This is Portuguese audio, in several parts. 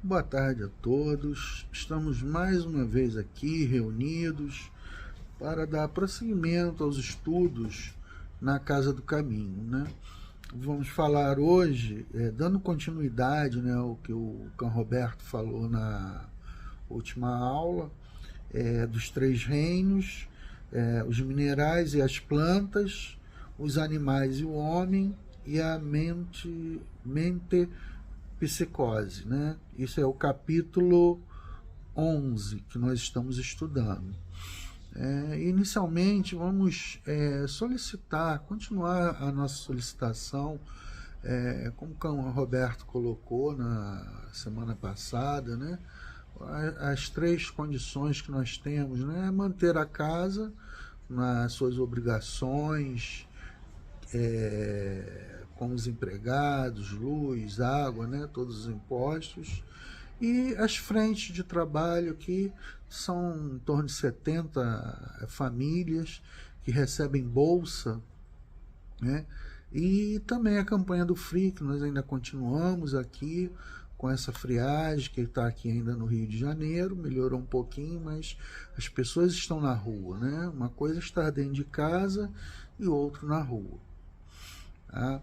Boa tarde a todos. Estamos mais uma vez aqui reunidos para dar prosseguimento aos estudos na Casa do Caminho, né? Vamos falar hoje, dando continuidade, né, ao que o Cão Roberto falou na última aula, dos três reinos, os minerais e as plantas, os animais e o homem, e a mente psicose, né? Isso é o capítulo 11 que nós estamos estudando. Inicialmente, vamos continuar a nossa solicitação, como o Roberto colocou na semana passada, né? As três condições que nós temos, né? Manter a casa nas suas obrigações, com os empregados, luz, água, né, todos os impostos, e as frentes de trabalho, que são em torno de 70 famílias que recebem bolsa, né, e também a campanha do FRI, que nós ainda continuamos aqui com essa friagem, que está aqui ainda no Rio de Janeiro, melhorou um pouquinho, mas as pessoas estão na rua, né? Uma coisa é estar dentro de casa e outro na rua. Tá?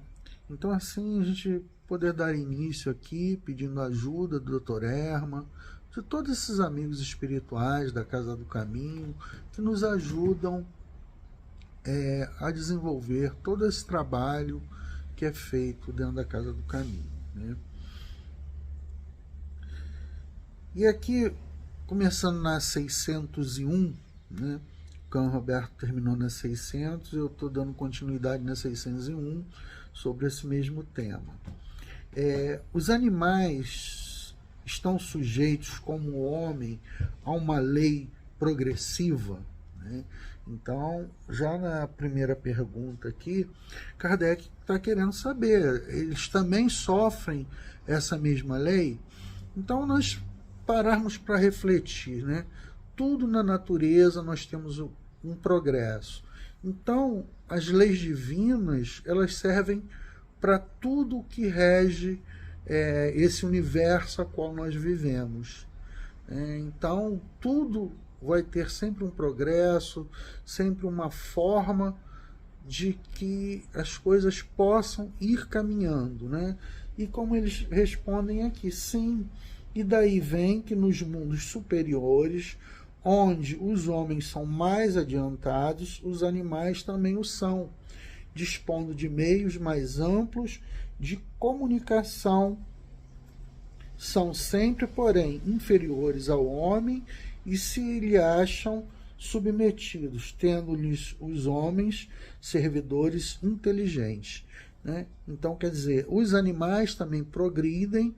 Então, assim, a gente poder dar início aqui, pedindo ajuda do Dr. Herman, de todos esses amigos espirituais da Casa do Caminho, que nos ajudam a desenvolver todo esse trabalho que é feito dentro da Casa do Caminho, né? E aqui, começando na 601, né? O Cão Roberto terminou na 600, eu estou dando continuidade na 601 sobre esse mesmo tema. Os animais estão sujeitos, como o homem, a uma lei progressiva, né? Então, já na primeira pergunta aqui, Kardec está querendo saber, eles também sofrem essa mesma lei? Então, nós pararmos para refletir, né? Tudo na natureza nós temos um progresso. Então, as leis divinas, elas servem para tudo que rege esse universo a qual nós vivemos. Então, tudo vai ter sempre um progresso, sempre uma forma de que as coisas possam ir caminhando, né? E como eles respondem aqui, sim. E daí vem que nos mundos superiores, onde os homens são mais adiantados, os animais também o são, dispondo de meios mais amplos de comunicação, são sempre, porém, inferiores ao homem e se lhe acham submetidos, tendo-lhes os homens servidores inteligentes, né? Então, quer dizer, os animais também progridem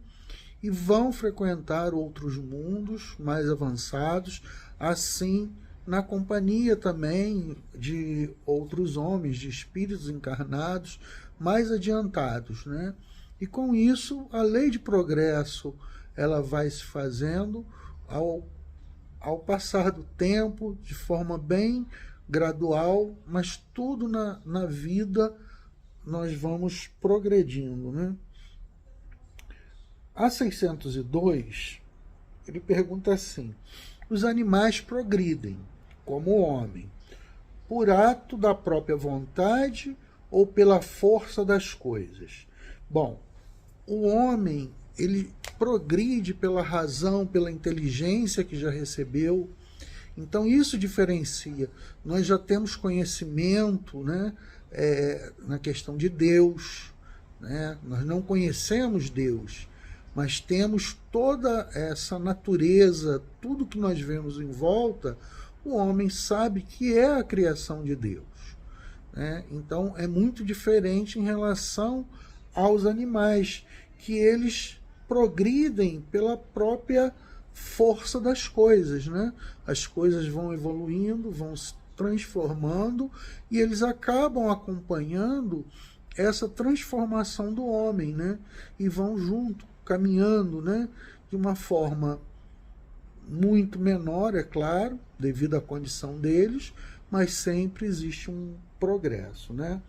e vão frequentar outros mundos mais avançados, assim na companhia também de outros homens, de espíritos encarnados mais adiantados, né? E com isso a lei de progresso ela vai se fazendo ao passar do tempo, de forma bem gradual, mas tudo na vida nós vamos progredindo, né? A 602, ele pergunta assim: os animais progridem, como o homem, por ato da própria vontade ou pela força das coisas? Bom, o homem, ele progride pela razão, pela inteligência que já recebeu. Então isso diferencia. Nós já temos conhecimento, né, na questão de Deus, né? Nós não conhecemos Deus, mas temos toda essa natureza, tudo que nós vemos em volta, o homem sabe que é a criação de Deus, né? Então é muito diferente em relação aos animais, que eles progridem pela própria força das coisas, né? As coisas vão evoluindo, vão se transformando e eles acabam acompanhando essa transformação do homem, né? E vão junto, caminhando, né? De uma forma muito menor, é claro, devido à condição deles, mas sempre existe um progresso, né?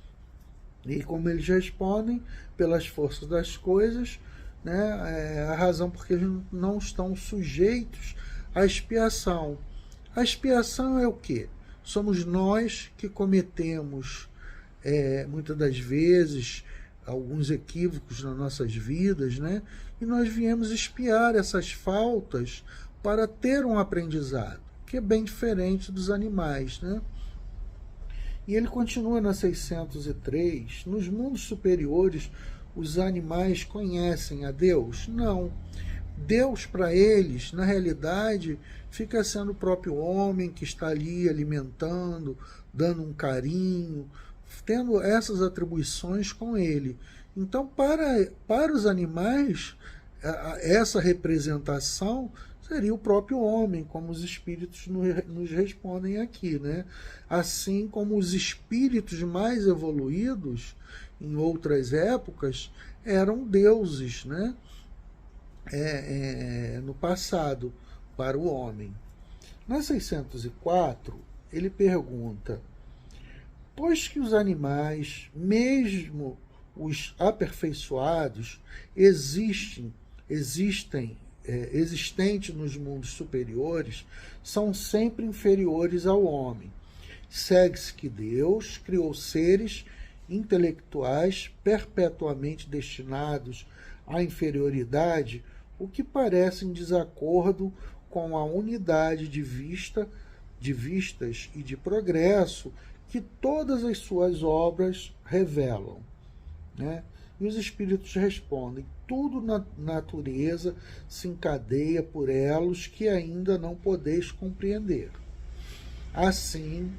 E como eles respondem, pelas forças das coisas, né, a razão porque eles não estão sujeitos à expiação. A expiação é o quê? Somos nós que cometemos, muitas das vezes, alguns equívocos nas nossas vidas, né? E nós viemos expiar essas faltas para ter um aprendizado, que é bem diferente dos animais, né? E ele continua na 603, nos mundos superiores, os animais conhecem a Deus? Não. Deus, para eles, na realidade, fica sendo o próprio homem que está ali alimentando, dando um carinho, tendo essas atribuições com ele. Então, para os animais, essa representação seria o próprio homem, como os espíritos nos respondem aqui, né? Assim como os espíritos mais evoluídos, em outras épocas, eram deuses, né? No passado, para o homem. Na 604, ele pergunta: pois que os animais, mesmo os aperfeiçoados, existentes nos mundos superiores, são sempre inferiores ao homem. Segue-se que Deus criou seres intelectuais perpetuamente destinados à inferioridade, o que parece em desacordo com a unidade de vistas e de progresso que todas as suas obras revelam, né? E os espíritos respondem: tudo na natureza se encadeia por elos que ainda não podeis compreender. Assim,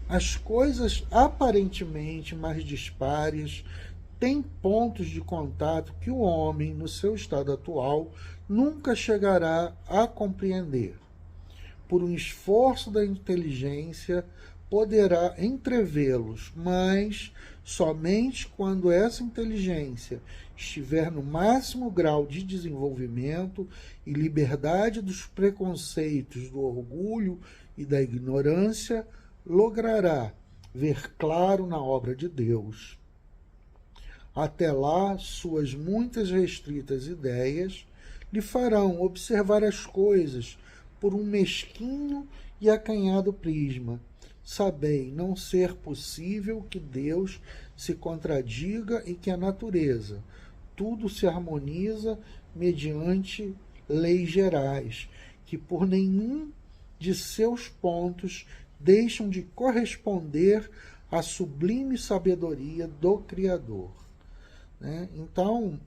as coisas aparentemente mais dispares têm pontos de contato que o homem, no seu estado atual, nunca chegará a compreender. Por um esforço da inteligência, poderá entrevê-los, mas somente quando essa inteligência estiver no máximo grau de desenvolvimento e liberdade dos preconceitos, do orgulho e da ignorância, logrará ver claro na obra de Deus. Até lá, suas muitas restritas ideias lhe farão observar as coisas por um mesquinho e acanhado prisma. Sabei não ser possível que Deus se contradiga e que a natureza tudo se harmoniza mediante leis gerais, que por nenhum de seus pontos deixam de corresponder à sublime sabedoria do Criador. Né? Então,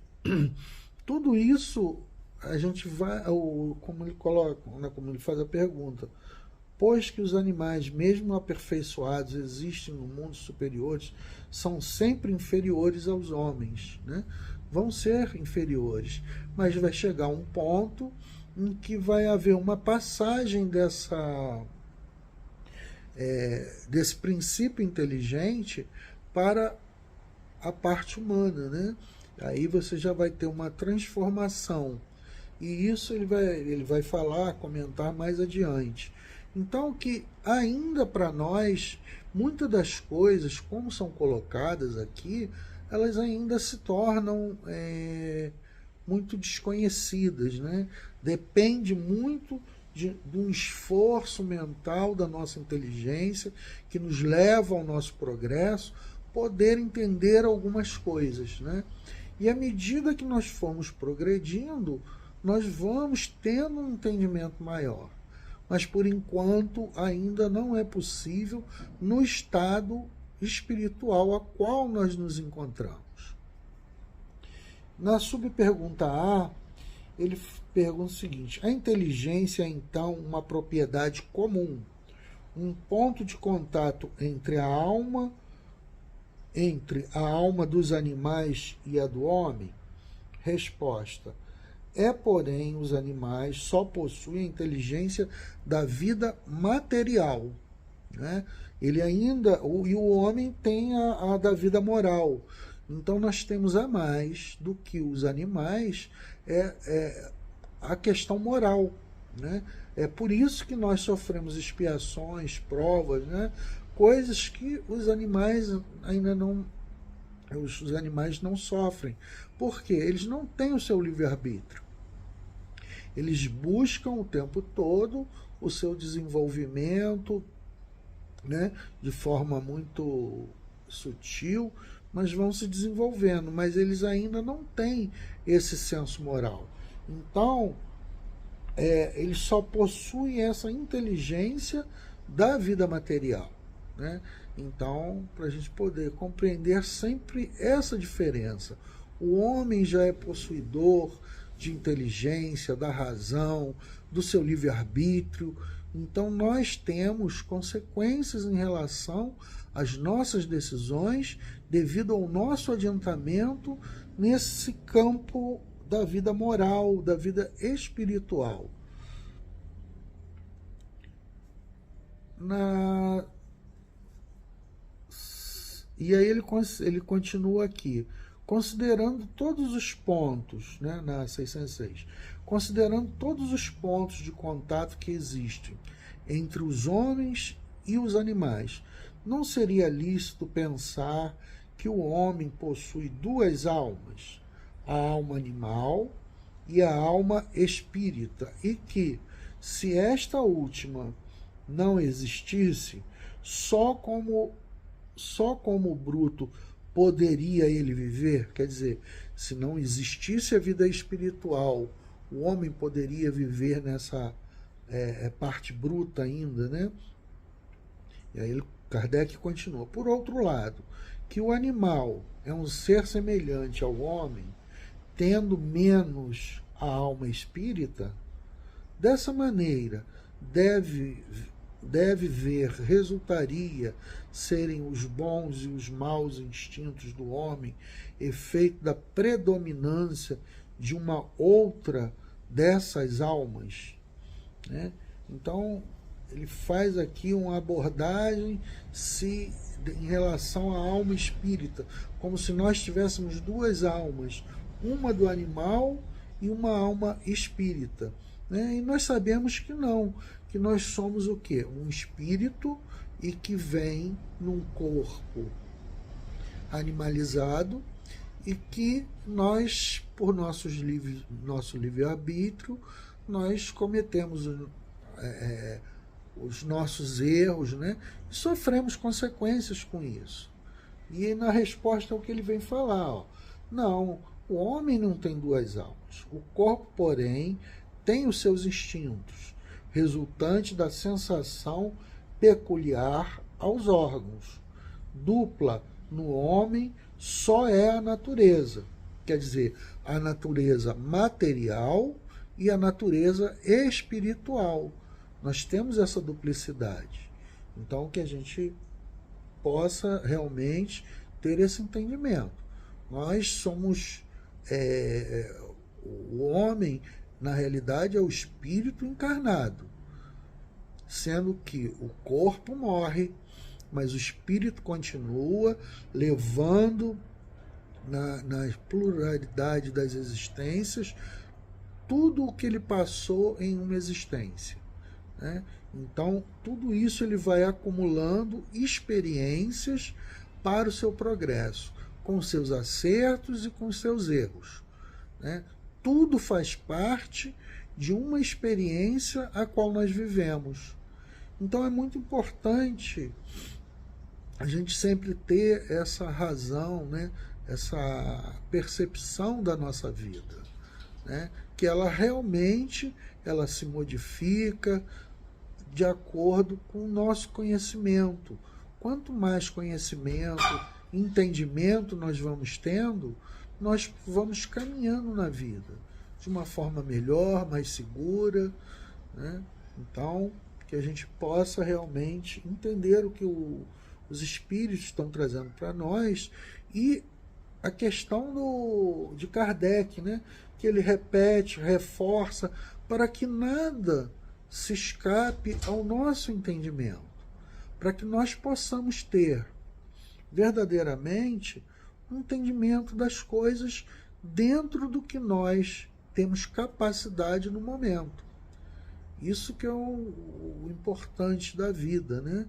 tudo isso a gente vai, como ele coloca, né, como ele faz a pergunta: pois que os animais, mesmo aperfeiçoados, existem no mundo superiores, são sempre inferiores aos homens, né? Vão ser inferiores, mas vai chegar um ponto em que vai haver uma passagem desse princípio inteligente para a parte humana, né? Aí você já vai ter uma transformação, e isso ele vai falar, comentar mais adiante. Então, que ainda para nós, muitas das coisas, como são colocadas aqui, elas ainda se tornam muito desconhecidas, né? Depende muito de um esforço mental da nossa inteligência, que nos leva ao nosso progresso, poder entender algumas coisas, né? E à medida que nós formos progredindo, nós vamos tendo um entendimento maior. Mas, por enquanto, ainda não é possível no estado espiritual a qual nós nos encontramos. Na subpergunta A, ele pergunta o seguinte: a inteligência é, então, uma propriedade comum, um ponto de contato entre a alma dos animais e a do homem? Resposta: porém, os animais só possuem a inteligência da vida material, né? Ele ainda, e o homem tem a da vida moral. Então nós temos a mais do que os animais a questão moral, né? É por isso que nós sofremos expiações, provas, né? Coisas que os animais ainda não os animais não sofrem. Por quê? Eles não têm o seu livre-arbítrio. Eles buscam o tempo todo o seu desenvolvimento, né, de forma muito sutil, mas vão se desenvolvendo, mas eles ainda não têm esse senso moral. Então, eles só possuem essa inteligência da vida material, né? Então, para a gente poder compreender sempre essa diferença, o homem já é possuidor de inteligência, da razão, do seu livre-arbítrio. Então, nós temos consequências em relação às nossas decisões devido ao nosso adiantamento nesse campo da vida moral, da vida espiritual. E aí ele continua aqui, considerando todos os pontos, né, na 606, considerando todos os pontos de contato que existem entre os homens e os animais, não seria lícito pensar que o homem possui duas almas, a alma animal e a alma espírita, e que, se esta última não existisse, só como o bruto poderia ele viver? Quer dizer, se não existisse a vida espiritual, o homem poderia viver nessa parte bruta ainda, né? E aí Kardec continua. Por outro lado, que o animal é um ser semelhante ao homem, tendo menos a alma espírita, dessa maneira deve ver, resultaria serem os bons e os maus instintos do homem efeito da predominância de uma outra dessas almas, né? Então, ele faz aqui uma abordagem em relação à alma espírita, como se nós tivéssemos duas almas, uma do animal e uma alma espírita, né? E nós sabemos que não, que nós somos o quê? Um espírito e que vem num corpo animalizado e que nós, por nosso livre-arbítrio, nós cometemos os nossos erros, né? E sofremos consequências com isso. E na resposta é o que ele vem falar, ó. Não, o homem não tem duas almas. O corpo, porém, tem os seus instintos, resultante da sensação peculiar aos órgãos. Dupla no homem só é a natureza, quer dizer, a natureza material e a natureza espiritual. Nós temos essa duplicidade. Então, que a gente possa realmente ter esse entendimento. Nós somos... o homem, na realidade, é o espírito encarnado, sendo que o corpo morre, mas o espírito continua levando na pluralidade das existências tudo o que ele passou em uma existência, né? Então, tudo isso ele vai acumulando experiências para o seu progresso, com seus acertos e com seus erros, né? Tudo faz parte de uma experiência a qual nós vivemos. Então é muito importante a gente sempre ter essa razão, né? Essa percepção da nossa vida, né? Que ela realmente se modifica de acordo com o nosso conhecimento. Quanto mais conhecimento, entendimento nós vamos tendo, nós vamos caminhando na vida de uma forma melhor, mais segura, né? Então, que a gente possa realmente entender o que os espíritos estão trazendo para nós. E a questão de Kardec, né? Que ele repete, reforça, para que nada se escape ao nosso entendimento, para que nós possamos ter verdadeiramente um entendimento das coisas dentro do que nós temos capacidade no momento. Isso que é o importante da vida, né?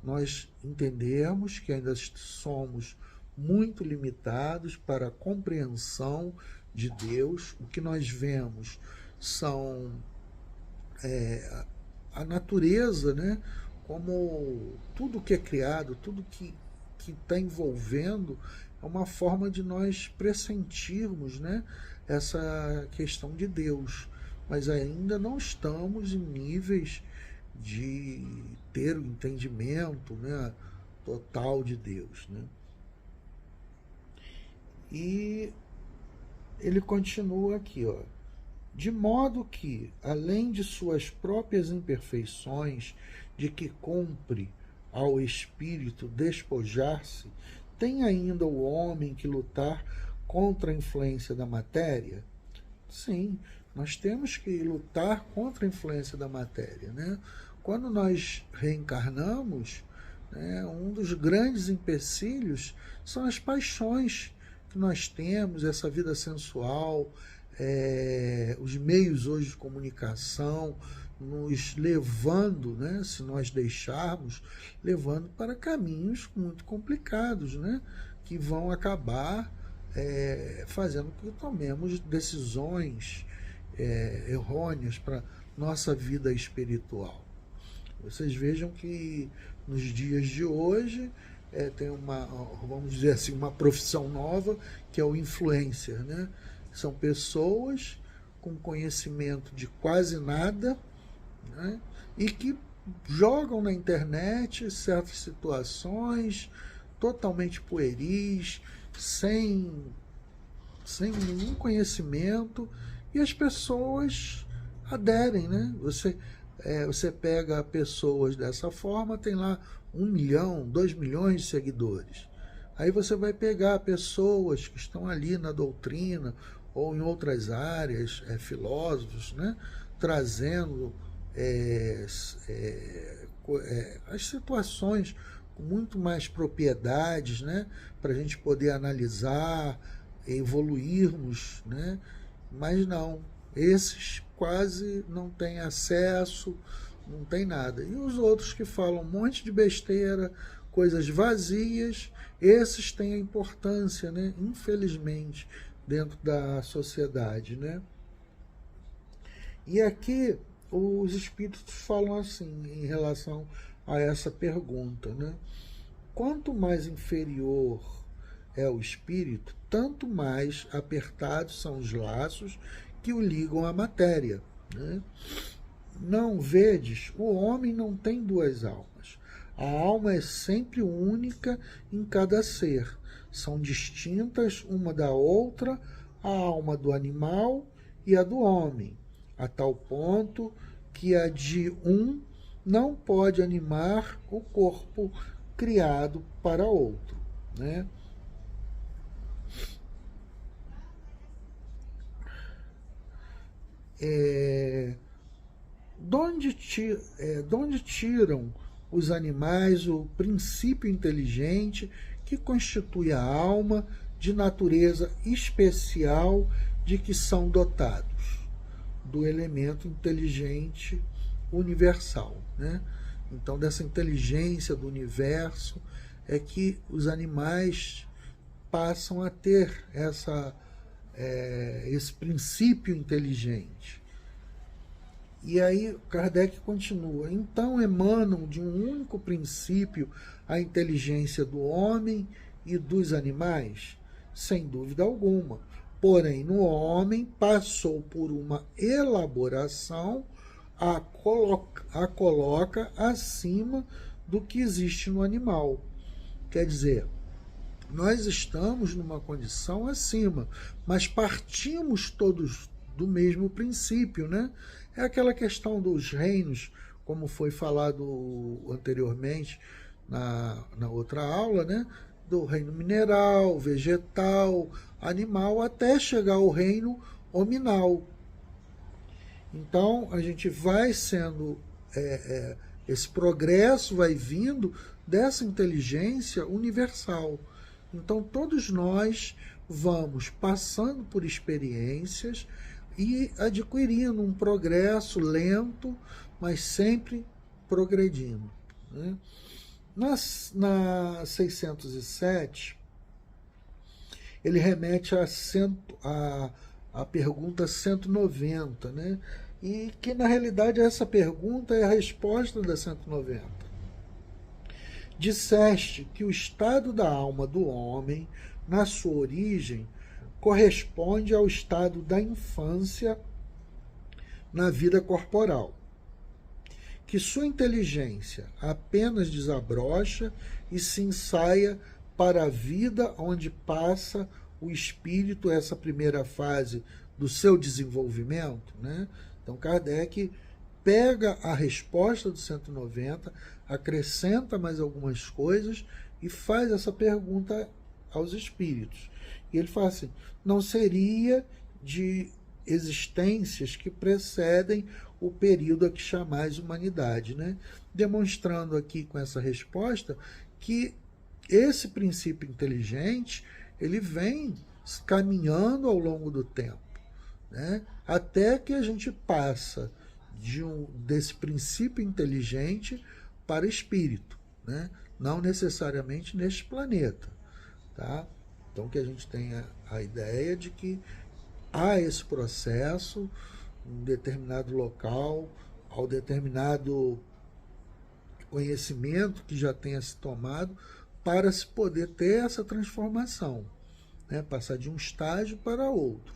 Nós entendermos que ainda somos muito limitados para a compreensão de Deus. O que nós vemos são a natureza, né? Como tudo que é criado, tudo que está envolvendo, é uma forma de nós pressentirmos, né, essa questão de Deus. Mas ainda não estamos em níveis de ter o entendimento, né, total de Deus, né? E ele continua aqui, ó. De modo que, além de suas próprias imperfeições, de que cumpre ao espírito despojar-se, tem ainda o homem que lutar contra a influência da matéria? Sim, nós temos que lutar contra a influência da matéria, né? Quando nós reencarnamos, né, um dos grandes empecilhos são as paixões que nós temos, essa vida sensual, os meios hoje de comunicação nos levando, né, se nós deixarmos, levando para caminhos muito complicados, né, que vão acabar fazendo com que tomemos decisões errôneas para nossa vida espiritual. Vocês vejam que nos dias de hoje tem uma, vamos dizer assim, uma profissão nova, que é o influencer, né? São pessoas com conhecimento de quase nada, né? E que jogam na internet certas situações totalmente pueris, sem nenhum conhecimento, e as pessoas aderem, né? Você pega pessoas dessa forma, tem lá 1 milhão, 2 milhões de seguidores. Aí você vai pegar pessoas que estão ali na doutrina ou em outras áreas, filósofos, né, trazendo as situações com muito mais propriedades, né, para a gente poder analisar, evoluirmos, né? Mas não, esses quase não têm acesso, não tem nada. E os outros que falam um monte de besteira, coisas vazias, esses têm a importância, né, infelizmente, dentro da sociedade, né? E aqui os espíritos falam assim em relação a essa pergunta, né? Quanto mais inferior é o espírito, tanto mais apertados são os laços que o ligam à matéria, né? Não vedes, o homem não tem duas almas. A alma é sempre única em cada ser. São distintas uma da outra a alma do animal e a do homem, a tal ponto que a de um não pode animar o corpo criado para outro, né? De onde tiram os animais o princípio inteligente que constitui a alma de natureza especial de que são dotados? Do elemento inteligente universal, né? Então, dessa inteligência do universo é que os animais passam a ter esse princípio inteligente. E aí Kardec continua: então emanam de um único princípio a inteligência do homem e dos animais? Sem dúvida alguma. Porém, no homem passou por uma elaboração a coloca acima do que existe no animal. Quer dizer, nós estamos numa condição acima, mas partimos todos do mesmo princípio, né? É aquela questão dos reinos, como foi falado anteriormente na outra aula, né? Do reino mineral, vegetal, animal, até chegar ao reino hominal. Então, a gente vai sendo, esse progresso vai vindo dessa inteligência universal. Então, todos nós vamos passando por experiências e adquirindo um progresso lento, mas sempre progredindo, né? Na 607, ele remete a pergunta 190, né? E que na realidade essa pergunta é a resposta da 190. Disseste que o estado da alma do homem, na sua origem, corresponde ao estado da infância na vida corporal, que sua inteligência apenas desabrocha e se ensaia para a vida onde passa o espírito, essa primeira fase do seu desenvolvimento, né? Então Kardec pega a resposta do 190, acrescenta mais algumas coisas e faz essa pergunta aos espíritos. E ele fala assim, não seria de existências que precedem o período a que chamais humanidade, né? Demonstrando aqui com essa resposta que esse princípio inteligente ele vem caminhando ao longo do tempo, né? Até que a gente passa desse princípio inteligente para espírito, né? Não necessariamente neste planeta, tá? Então que a gente tenha a ideia de que há esse processo em um determinado local, ao determinado conhecimento que já tenha se tomado, para se poder ter essa transformação, né? Passar de um estágio para outro,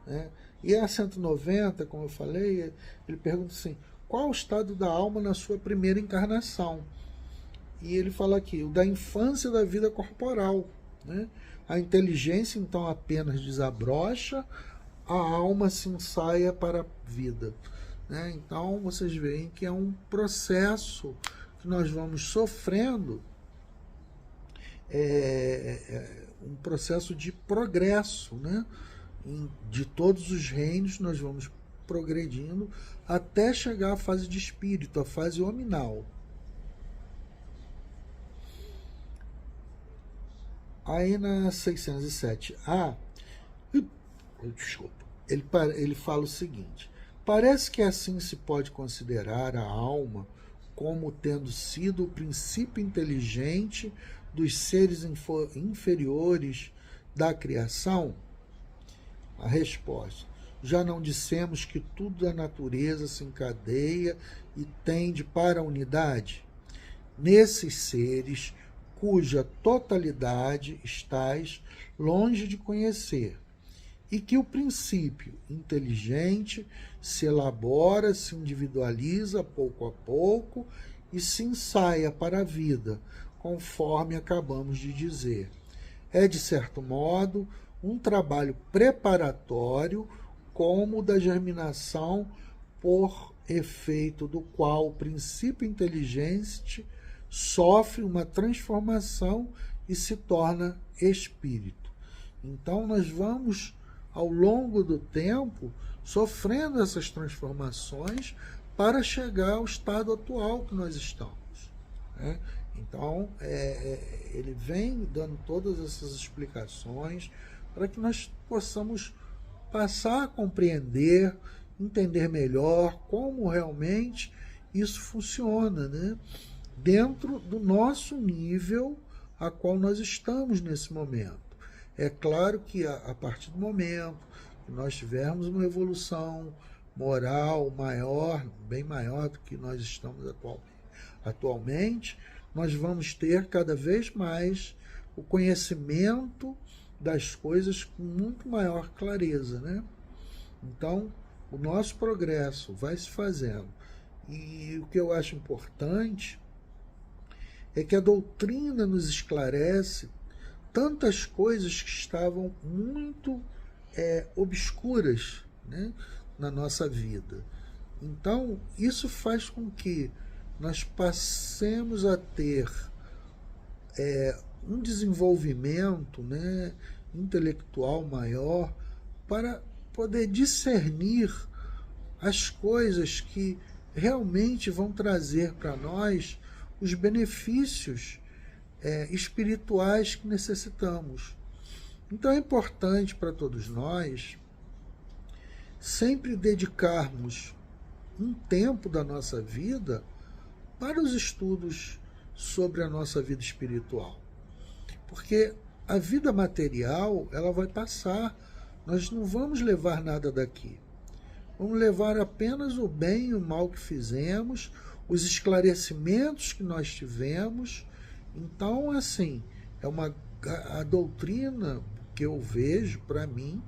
né? E a 190, como eu falei, ele pergunta assim, qual o estado da alma na sua primeira encarnação? E ele fala aqui, o da infância da vida corporal, né? A inteligência então apenas desabrocha, a alma se ensaia para a vida, né? Então vocês veem que é um processo que nós vamos sofrendo, um processo de progresso, né? De todos os reinos nós vamos progredindo até chegar à fase de espírito, a fase hominal. Aí na 607A, desculpa, ele fala o seguinte, parece que assim se pode considerar a alma como tendo sido o princípio inteligente dos seres inferiores da criação? A resposta, já não dissemos que tudo da natureza se encadeia e tende para a unidade? Nesses seres, cuja totalidade estás longe de conhecer, e que o princípio inteligente se elabora, se individualiza pouco a pouco e se ensaia para a vida, conforme acabamos de dizer. É, de certo modo, um trabalho preparatório, como o da germinação, por efeito do qual o princípio inteligente sofre uma transformação e se torna espírito. Então nós vamos, ao longo do tempo, sofrendo essas transformações para chegar ao estado atual que nós estamos, né? Então, ele vem dando todas essas explicações para que nós possamos passar a compreender, entender melhor como realmente isso funciona, né? Dentro do nosso nível a qual nós estamos nesse momento. É claro que a partir do momento que nós tivermos uma evolução moral maior, bem maior do que nós estamos atualmente, nós vamos ter cada vez mais o conhecimento das coisas com muito maior clareza, né? Então, o nosso progresso vai se fazendo. E o que eu acho importante é que a doutrina nos esclarece tantas coisas que estavam muito obscuras, né, na nossa vida. Então, isso faz com que nós passemos a ter um desenvolvimento, né, intelectual maior para poder discernir as coisas que realmente vão trazer para nós os benefícios espirituais que necessitamos. Então é importante para todos nós sempre dedicarmos um tempo da nossa vida para os estudos sobre a nossa vida espiritual. Porque a vida material, ela vai passar. Nós não vamos levar nada daqui. Vamos levar apenas o bem e o mal que fizemos, os esclarecimentos que nós tivemos. Então, assim, a doutrina que eu vejo, para mim,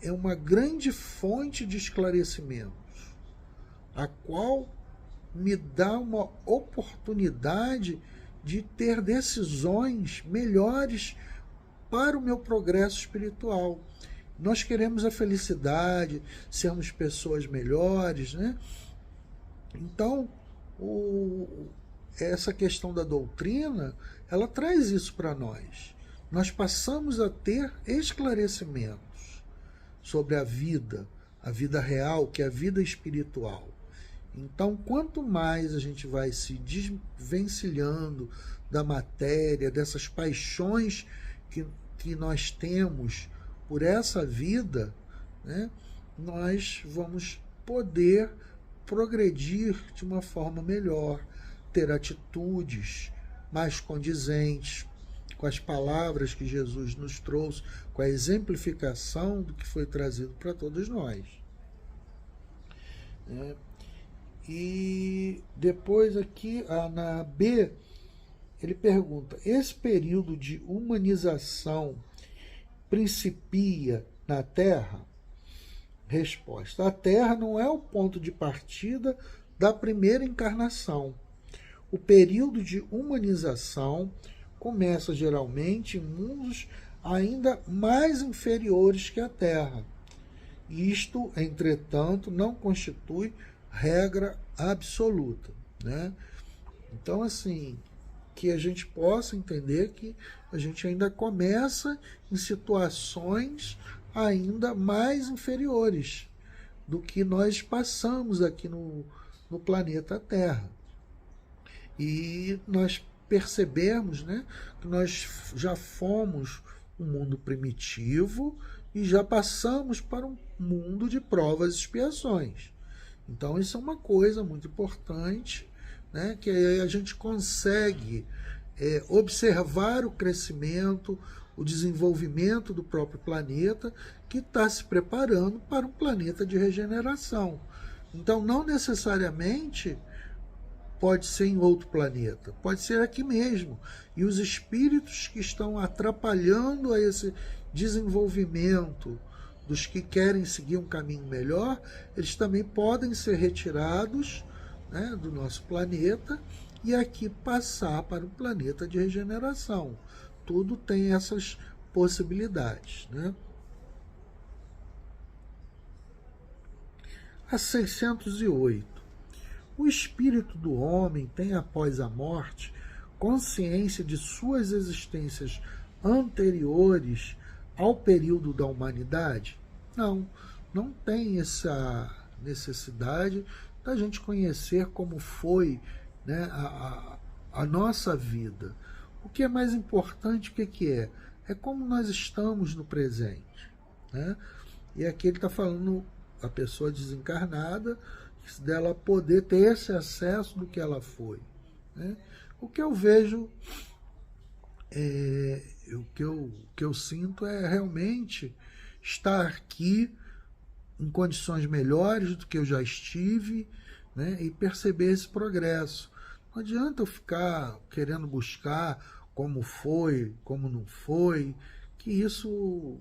é uma grande fonte de esclarecimentos, a qual me dá uma oportunidade de ter decisões melhores para o meu progresso espiritual. Nós queremos a felicidade, sermos pessoas melhores, né? Então, essa questão da doutrina, ela traz isso para nós. Nós passamos a ter esclarecimentos sobre a vida real, que é a vida espiritual. Então, quanto mais a gente vai se desvencilhando da matéria, dessas paixões que nós temos por essa vida, né, nós vamos poder progredir de uma forma melhor, ter atitudes mais condizentes com as palavras que Jesus nos trouxe, com a exemplificação do que foi trazido para todos nós. E depois aqui, na B, ele pergunta: esse período de humanização principia na Terra? Resposta: a Terra não é o ponto de partida da primeira encarnação. O período de humanização começa geralmente em mundos ainda mais inferiores que a Terra. Isto, entretanto, não constitui regra absoluta, né? Então, assim, que a gente possa entender que a gente ainda começa em situações ainda mais inferiores do que nós passamos aqui no planeta Terra. E nós percebemos, né, que nós já fomos um mundo primitivo e já passamos para um mundo de provas e expiações. Então isso é uma coisa muito importante, né, que a gente consegue observar o crescimento, o desenvolvimento do próprio planeta, que está se preparando para um planeta de regeneração. Então não necessariamente pode ser em outro planeta, pode ser aqui mesmo. E os espíritos que estão atrapalhando a esse desenvolvimento dos que querem seguir um caminho melhor, eles também podem ser retirados, né, do nosso planeta e aqui passar para um planeta de regeneração. Tudo tem essas possibilidades, né? A 608. O espírito do homem tem, após a morte, consciência de suas existências anteriores ao período da humanidade? Não, não tem essa necessidade da gente conhecer como foi, né, a nossa vida. O que é mais importante, o que é? É como nós estamos no presente, né? E aqui ele está falando a pessoa desencarnada, dela poder ter esse acesso do que ela foi, né? O que eu vejo, o que eu sinto é realmente estar aqui em condições melhores do que eu já estive, né? E perceber esse progresso. Não adianta eu ficar querendo buscar como foi, como não foi, que isso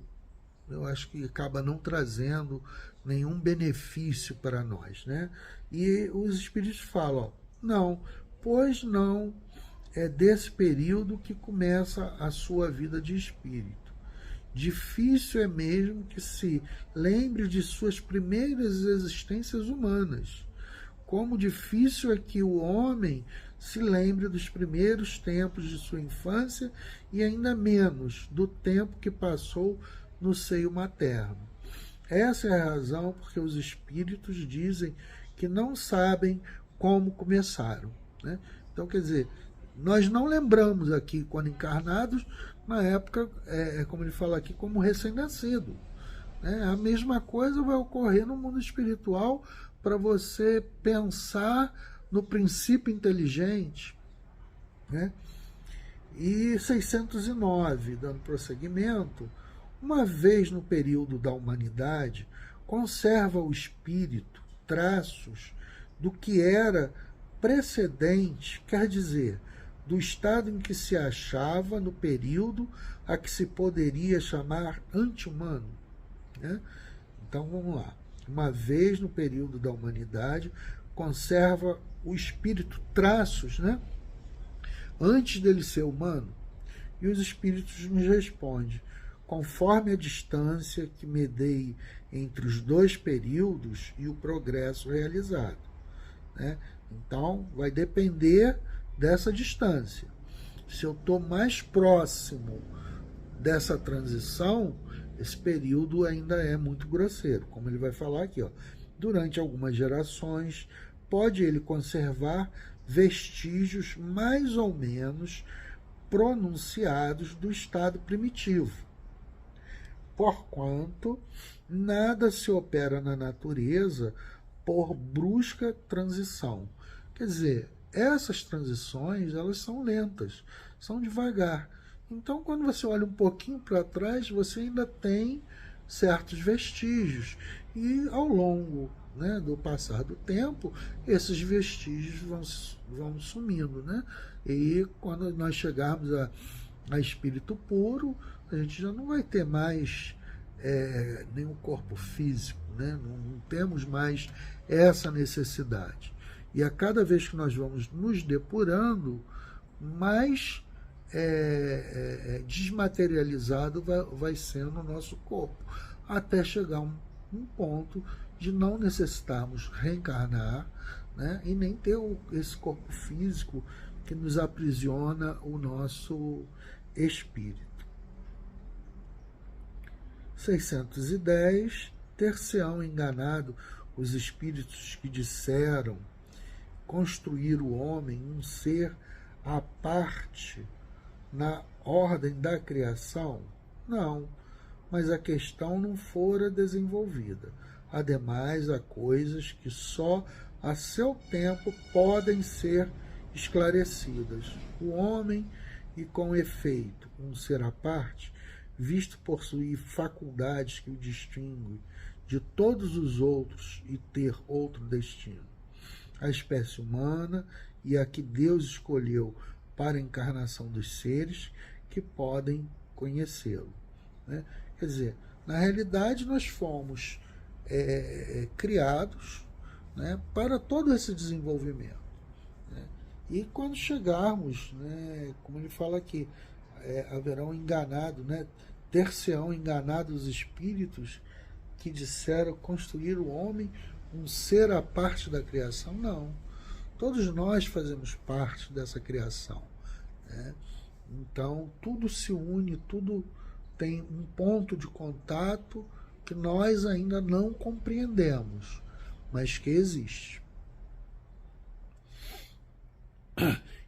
eu acho que acaba não trazendo nenhum benefício para nós, né? E os espíritos falam, ó, não, pois não é desse período que começa a sua vida de espírito. Difícil é mesmo que se lembre de suas primeiras existências humanas. Como difícil é que o homem se lembre dos primeiros tempos de sua infância e ainda menos do tempo que passou no seio materno. Essa é a razão porque os espíritos dizem que não sabem como começaram, né? Então, quer dizer, nós não lembramos aqui, quando encarnados, na época, como ele fala aqui, como recém-nascido, né? A mesma coisa vai ocorrer no mundo espiritual para você pensar no princípio inteligente, né? E 609, dando prosseguimento, uma vez no período da humanidade, conserva o espírito traços do que era precedente, quer dizer, do estado em que se achava no período a que se poderia chamar anti-humano, né? Então vamos lá. Uma vez no período da humanidade, conserva o espírito traços, né? Antes dele ser humano. E os espíritos nos respondem: conforme a distância que medei entre os dois períodos e o progresso realizado, né? Então, vai depender dessa distância. Se eu estou mais próximo dessa transição, esse período ainda é muito grosseiro, como ele vai falar aqui, ó. Durante algumas gerações, pode ele conservar vestígios mais ou menos pronunciados do estado primitivo, porquanto nada se opera na natureza por brusca transição. Quer dizer, essas transições, elas são lentas, são devagar. Então, quando você olha um pouquinho para trás, você ainda tem certos vestígios. E ao longo, né, do passar do tempo, esses vestígios vão sumindo, né? E quando nós chegarmos a espírito puro, a gente já não vai ter mais nenhum corpo físico, né? Não temos mais essa necessidade. E a cada vez que nós vamos nos depurando, mais desmaterializado vai sendo o nosso corpo, até chegar um ponto de não necessitarmos reencarnar, né? E nem ter esse corpo físico que nos aprisiona o nosso espírito. 610. Ter-se-ão enganado os espíritos que disseram construir o homem um ser à parte na ordem da criação? Não, mas a questão não fora desenvolvida. Ademais, há coisas que só a seu tempo podem ser esclarecidas. O homem, e com efeito um ser à parte, visto possuir faculdades que o distinguem de todos os outros e ter outro destino. A espécie humana e a que Deus escolheu para a encarnação dos seres que podem conhecê-lo, né? Quer dizer, na realidade nós fomos criados, né, para todo esse desenvolvimento, né? E quando chegarmos, né, como ele fala aqui, haverão enganado, né, ter-se-ão enganado os espíritos que disseram construir o homem um ser à parte da criação. Não. Todos nós fazemos parte dessa criação, né? Então, tudo se une, tudo tem um ponto de contato que nós ainda não compreendemos, mas que existe.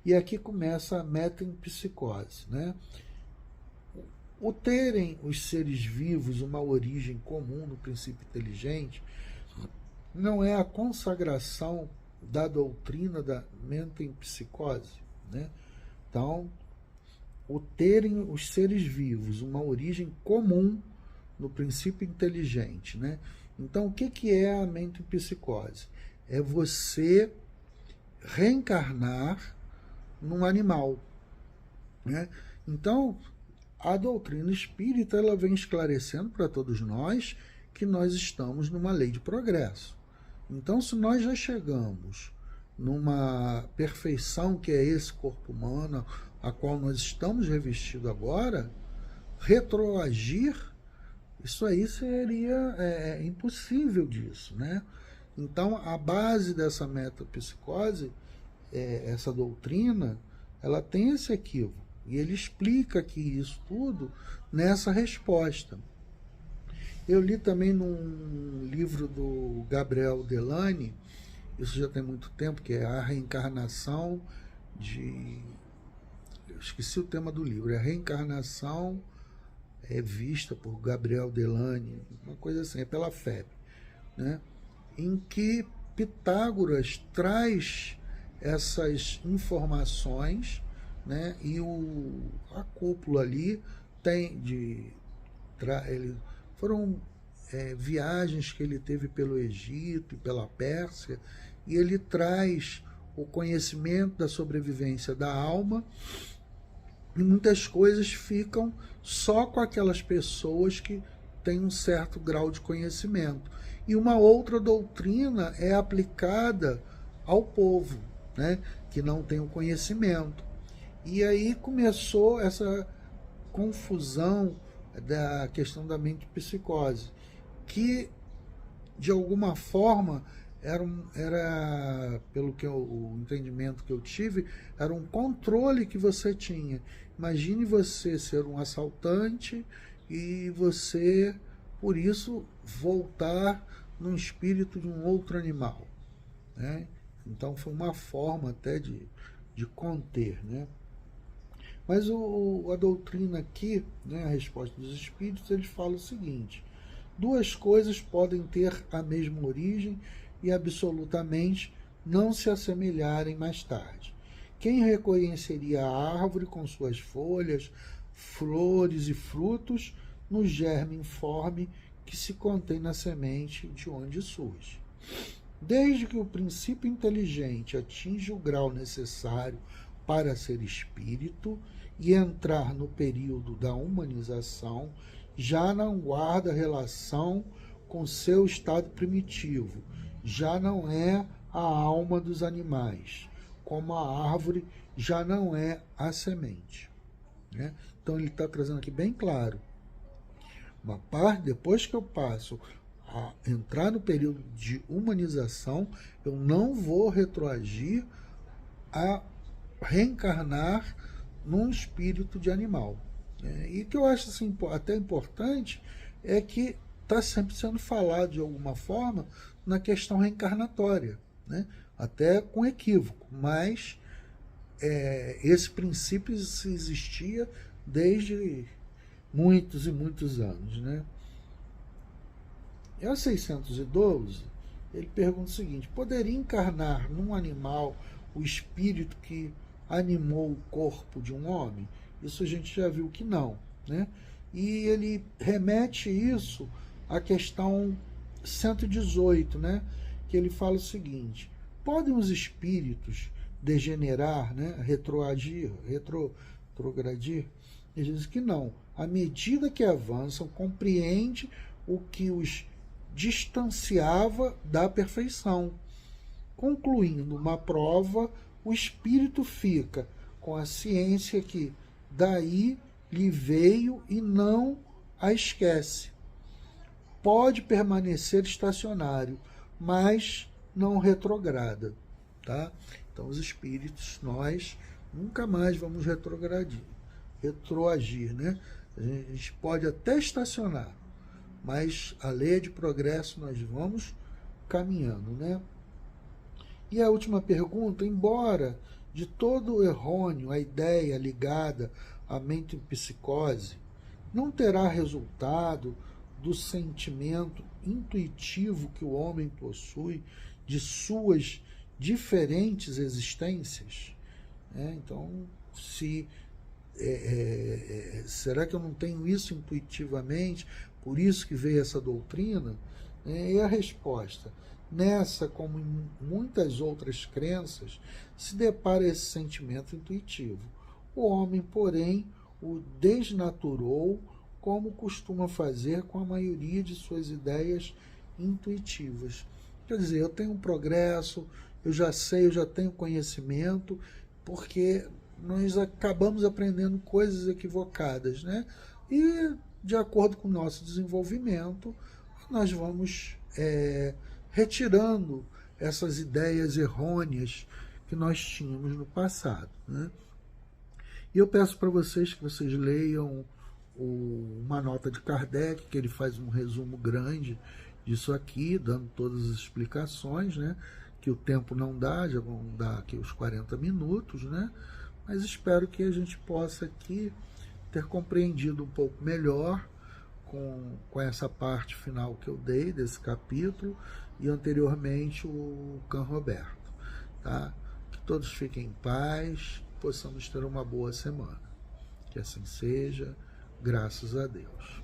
E aqui começa a metempsicose, né? O terem os seres vivos uma origem comum no princípio inteligente não é a consagração da doutrina da metempsicose, né? Então, o terem os seres vivos uma origem comum no princípio inteligente, né? Então, o que é a metempsicose? É você reencarnar num animal, né? Então, a doutrina espírita ela vem esclarecendo para todos nós que nós estamos numa lei de progresso. Então, se nós já chegamos numa perfeição que é esse corpo humano, a qual nós estamos revestidos agora, retroagir, isso aí seria impossível disso, né? Então, a base dessa metapsicose, essa doutrina, ela tem esse equívoco. E ele explica aqui isso tudo nessa resposta. Eu li também num livro do Gabriel Delany, isso já tem muito tempo, que é A Reencarnação de... Eu esqueci o tema do livro. É A Reencarnação vista por Gabriel Delany, uma coisa assim, é pela FEB, né? Em que Pitágoras traz essas informações, né? E a cúpula ali tem foram viagens que ele teve pelo Egito e pela Pérsia, e ele traz o conhecimento da sobrevivência da alma, e muitas coisas ficam só com aquelas pessoas que têm um certo grau de conhecimento. E uma outra doutrina é aplicada ao povo, né, que não tem o conhecimento. E aí começou essa confusão da questão da mente psicose, que de alguma forma era pelo que o entendimento que eu tive, era um controle que você tinha. Imagine você ser um assaltante e você, por isso, voltar no espírito de um outro animal, né? Então foi uma forma até de conter, né? Mas a doutrina aqui, né, a resposta dos espíritos, eles falam o seguinte: duas coisas podem ter a mesma origem e absolutamente não se assemelharem mais tarde. Quem reconheceria a árvore com suas folhas, flores e frutos no germe informe que se contém na semente de onde surge? Desde que o princípio inteligente atinja o grau necessário para ser espírito e entrar no período da humanização, já não guarda relação com seu estado primitivo, já não é a alma dos animais, como a árvore já não é a semente, né? Então ele está trazendo aqui bem claro, uma parte, depois que eu passo a entrar no período de humanização, eu não vou retroagir a reencarnar num espírito de animal. E o que eu acho assim, até importante é que está sempre sendo falado de alguma forma na questão reencarnatória, né? Até com equívoco, mas esse princípio existia desde muitos e muitos anos, né? E a 612, ele pergunta o seguinte: poderia encarnar num animal o espírito que animou o corpo de um homem? Isso a gente já viu que não, né? E ele remete isso à questão 118, né? Que ele fala o seguinte: podem os espíritos degenerar, né? Retrogradir? Ele diz que não. À medida que avançam, compreende o que os distanciava da perfeição. Concluindo uma prova, o espírito fica com a ciência que daí lhe veio e não a esquece. Pode permanecer estacionário, mas não retrograda, tá? Então os espíritos, nós nunca mais vamos retroagir, né? A gente pode até estacionar, mas a lei de progresso nós vamos caminhando, né? E a última pergunta: embora de todo errôneo a ideia ligada à mente em psicose, não terá resultado do sentimento intuitivo que o homem possui de suas diferentes existências? Então, será que eu não tenho isso intuitivamente? Por isso que veio essa doutrina? E a resposta: nessa, como em muitas outras crenças, se depara esse sentimento intuitivo. O homem, porém, o desnaturou, como costuma fazer com a maioria de suas ideias intuitivas. Quer dizer, eu tenho um progresso, eu já sei, eu já tenho conhecimento, porque nós acabamos aprendendo coisas equivocadas, né? E, de acordo com o nosso desenvolvimento, nós vamos retirando essas ideias errôneas que nós tínhamos no passado, né? E eu peço para vocês que vocês leiam uma nota de Kardec, que ele faz um resumo grande disso aqui, dando todas as explicações, né? Que o tempo não dá, já vão dar aqui os 40 minutos, né? Mas espero que a gente possa aqui ter compreendido um pouco melhor com essa parte final que eu dei desse capítulo e anteriormente o Can Roberto, tá? Que todos fiquem em paz, possamos ter uma boa semana. Que assim seja, graças a Deus.